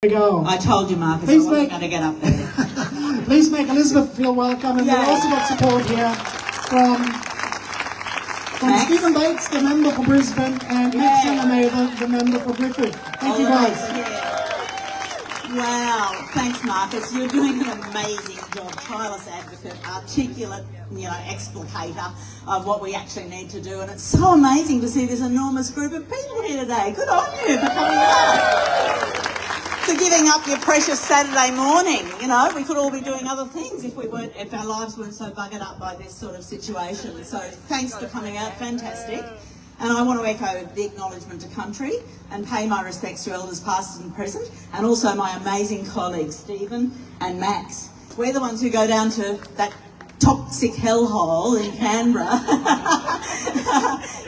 There we go. I told you, Marcus, Please I wasn't going to get up there. Please make Elizabeth feel welcome, and we've also got support here from Stephen Bates, the member for Brisbane, and Nick Shanamaver, the member for Griffith. Thank you guys. Wow, thanks, Marcus. You're doing an amazing job. Tireless advocate, articulate, explicator of what we actually need to do, and it's so amazing to see this enormous group of people here today. Good on you for coming out. For giving up your precious Saturday morning. We could all be doing other things if our lives weren't so buggered up by this sort of situation. So thanks for coming out, fantastic. And I want to echo the acknowledgement to country and pay my respects to elders past and present, and also my amazing colleagues, Stephen and Max. We're the ones who go down to that toxic hellhole in Canberra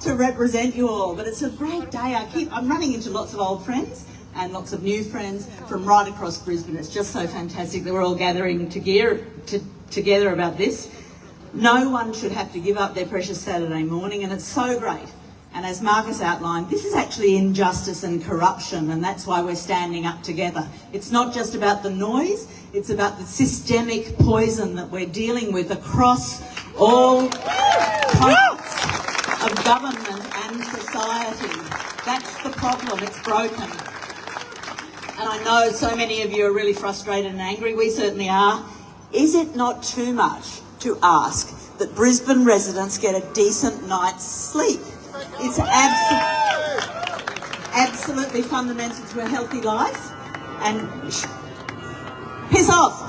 to represent you all. But it's a great day. I'm running into lots of old friends and lots of new friends from right across Brisbane. It's just so fantastic that we're all gathering together about this. No one should have to give up their precious Saturday morning, and it's so great. And as Marcus outlined, this is actually injustice and corruption, and that's why we're standing up together. It's not just about the noise, it's about the systemic poison that we're dealing with across all parts of government and society. That's the problem, it's broken. And I know so many of you are really frustrated and angry. We certainly are. Is it not too much to ask that Brisbane residents get a decent night's sleep? It's absolutely fundamental to a healthy life. And piss off.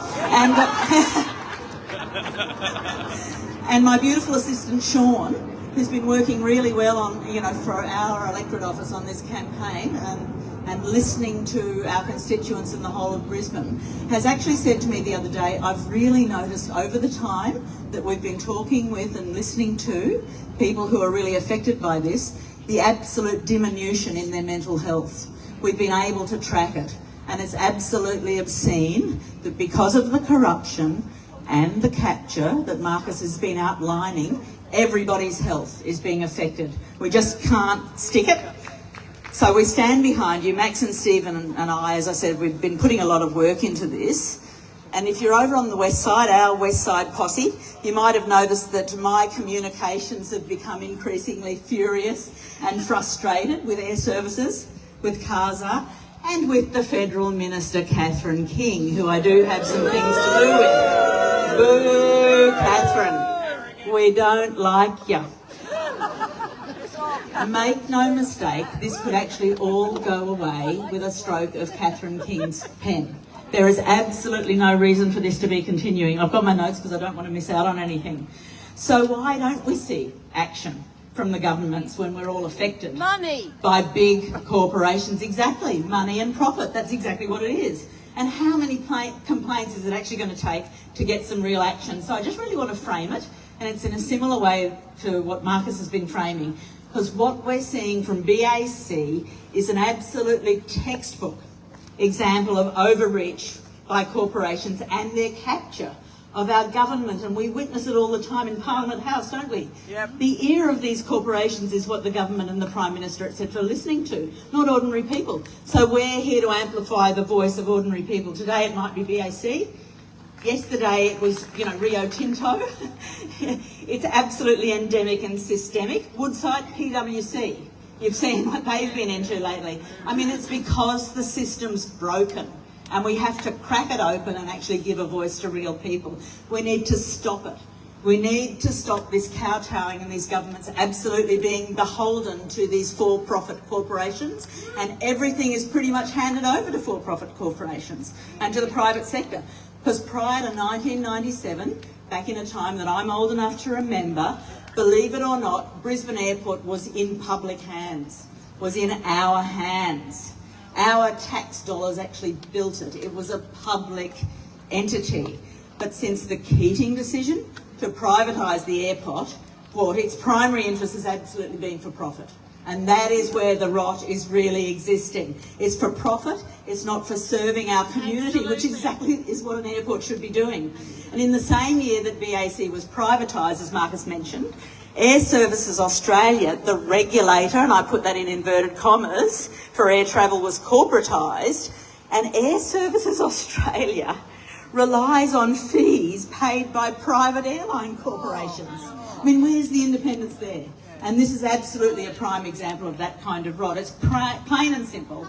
And my beautiful assistant Sean, who's been working really well on, for our electorate office on this campaign and listening to our constituents in the whole of Brisbane, has actually said to me the other day, I've really noticed over the time that we've been talking with and listening to people who are really affected by this, the absolute diminution in their mental health. We've been able to track it, and it's absolutely obscene that because of the corruption and the capture that Marcus has been outlining, everybody's health is being affected. We just can't stick it. So we stand behind you. Max and Stephen and I, as I said, we've been putting a lot of work into this. And if you're over on the west side, our west side posse, you might have noticed that my communications have become increasingly furious and frustrated with Air Services, with CASA, and with the Federal Minister, Catherine King, who I do have some things to do with. Boo, Catherine. We don't like you. Make no mistake, this could actually all go away with a stroke of Catherine King's pen. There is absolutely no reason for this to be continuing. I've got my notes because I don't want to miss out on anything. So why don't we see action from the governments when we're all affected? Money! By big corporations. Exactly. Money and profit. That's exactly what it is. And how many complaints is it actually going to take to get some real action? So I just really want to frame it, and it's in a similar way to what Marcus has been framing, because what we're seeing from BAC is an absolutely textbook example of overreach by corporations and their capture of our government, and we witness it all the time in Parliament House, don't we? Yep. The ear of these corporations is what the government and the Prime Minister, etc., are listening to, not ordinary people. So we're here to amplify the voice of ordinary people. Today it might be BAC. Yesterday it was, Rio Tinto. It's absolutely endemic and systemic. Woodside, PwC. You've seen what they've been into lately. I mean, it's because the system's broken and we have to crack it open and actually give a voice to real people. We need to stop it. We need to stop this kowtowing and these governments absolutely being beholden to these for-profit corporations, and everything is pretty much handed over to for-profit corporations and to the private sector. Because prior to 1997, back in a time that I'm old enough to remember, believe it or not, Brisbane Airport was in public hands, was in our hands. Our tax dollars actually built it. It was a public entity. But since the Keating decision to privatise the airport, its primary interest has absolutely been for profit. And that is where the rot is really existing. It's for profit, it's not for serving our community, which exactly is what an airport should be doing. And in the same year that BAC was privatised, as Marcus mentioned, Air Services Australia, the regulator, and I put that in inverted commas, for air travel was corporatised, And Air Services Australia relies on fees paid by private airline corporations. I mean, where's the independence there? And this is absolutely a prime example of that kind of rot. It's plain and simple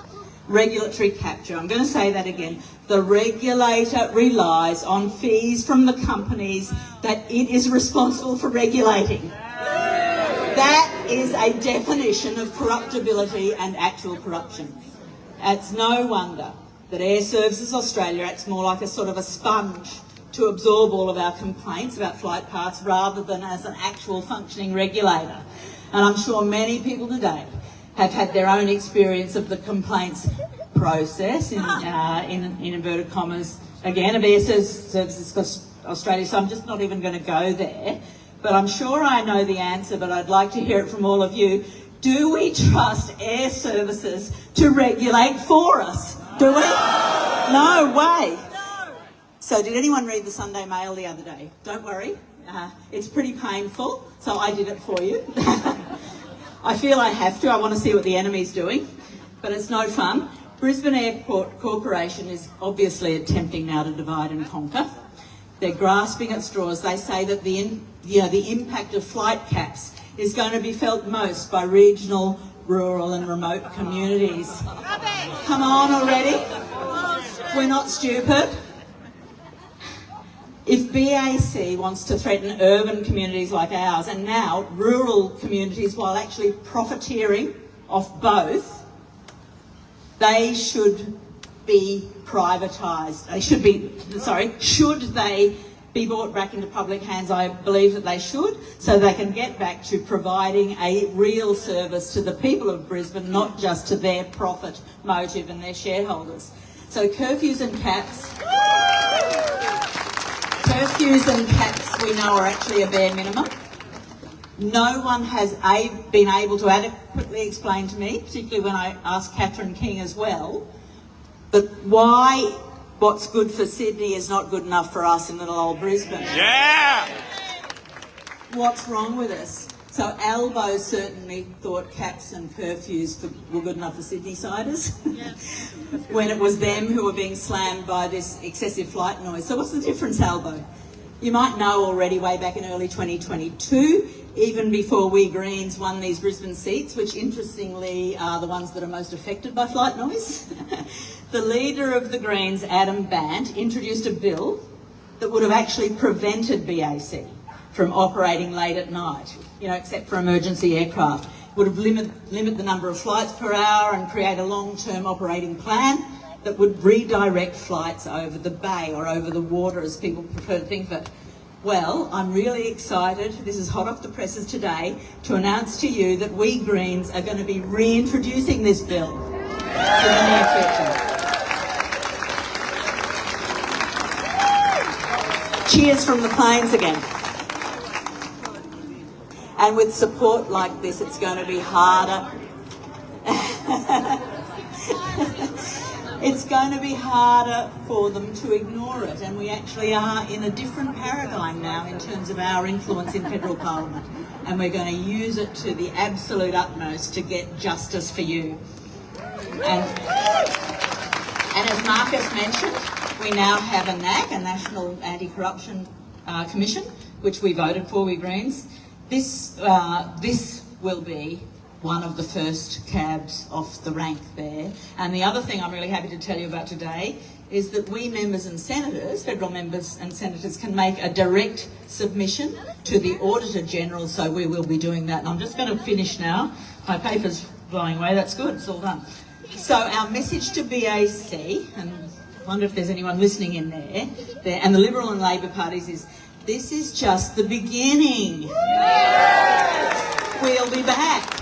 regulatory capture. I'm going to say that again. The regulator relies on fees from the companies that it is responsible for regulating. That is a definition of corruptibility and actual corruption. It's no wonder that Air Services Australia acts more like a sort of a sponge to absorb all of our complaints about flight paths rather than as an actual functioning regulator. And I'm sure many people today have had their own experience of the complaints process, in inverted commas, again, of Air Services Australia, so I'm just not even going to go there. But I'm sure I know the answer, but I'd like to hear it from all of you. Do we trust Air Services to regulate for us? Do we? No way. So did anyone read the Sunday Mail the other day? Don't worry. It's pretty painful, so I did it for you. I feel I have to. I want to see what the enemy's doing, but it's no fun. Brisbane Airport Corporation is obviously attempting now to divide and conquer. They're grasping at straws. They say that the impact of flight caps is going to be felt most by regional, rural and remote communities. Come on already. We're not stupid. If BAC wants to threaten urban communities like ours and now rural communities while actually profiteering off both, they should be privatised. Should they be brought back into public hands? I believe that they should, so they can get back to providing a real service to the people of Brisbane, not just to their profit motive and their shareholders. So curfews and caps we know are actually a bare minimum. No one has been able to adequately explain to me, particularly when I asked Catherine King as well, that why what's good for Sydney is not good enough for us in little old Brisbane. Yeah! What's wrong with us? So Albo certainly thought caps and curfews were good enough for Sydney-siders when it was them who were being slammed by this excessive flight noise. So what's the difference, Albo? You might know already way back in early 2022, even before we Greens won these Brisbane seats, which interestingly are the ones that are most affected by flight noise, the leader of the Greens, Adam Bant, introduced a bill that would have actually prevented BAC from operating late at night, except for emergency aircraft. It would have limit the number of flights per hour and create a long-term operating plan that would redirect flights over the bay or over the water, as people prefer to think of it. Well, I'm really excited, this is hot off the presses today, to announce to you that we Greens are going to be reintroducing this bill in the near future. Cheers from the plains again. And with support like this, it's going to be harder. It's going to be harder for them to ignore it, and we actually are in a different paradigm now in terms of our influence in federal parliament, and we're going to use it to the absolute utmost to get justice for you. And as Marcus mentioned, we now have a NAC, a National Anti-Corruption Commission, which we voted for, we Greens. This will be one of the first cabs off the rank there. And the other thing I'm really happy to tell you about today is that we members and senators, federal members and senators, can make a direct submission to the Auditor General, so we will be doing that. And I'm just going to finish now. My paper's blowing away, that's good, it's all done. So our message to BAC, and I wonder if there's anyone listening in there, and the Liberal and Labor parties is, this is just the beginning. Yes. We'll be back.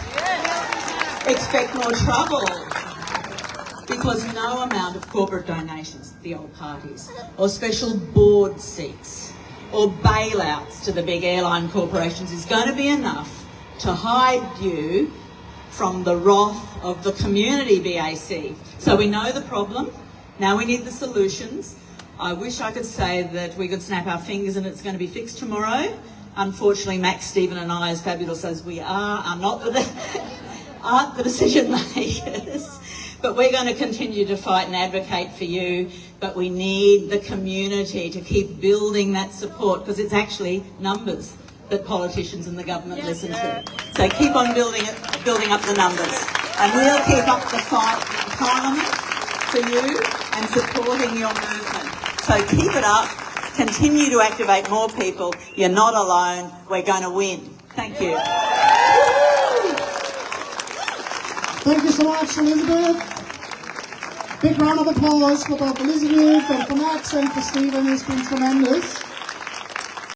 Expect more trouble, because no amount of corporate donations to the old parties, or special board seats, or bailouts to the big airline corporations is going to be enough to hide you from the wrath of the community, BAC. So we know the problem, now we need the solutions. I wish I could say that we could snap our fingers and it's going to be fixed tomorrow. Unfortunately, Max, Stephen and I, as fabulous as we are not the decision makers. But we're going to continue to fight and advocate for you, but we need the community to keep building that support, because it's actually numbers that politicians and the government listen to. So keep on building up the numbers, and we'll keep up the fight in Parliament for you and supporting your movement. So keep it up, continue to activate more people. You're not alone, we're going to win. Thank you. Thank you so much, Elizabeth. Big round of applause for both Elizabeth and for Max and for Stephen. It's been tremendous.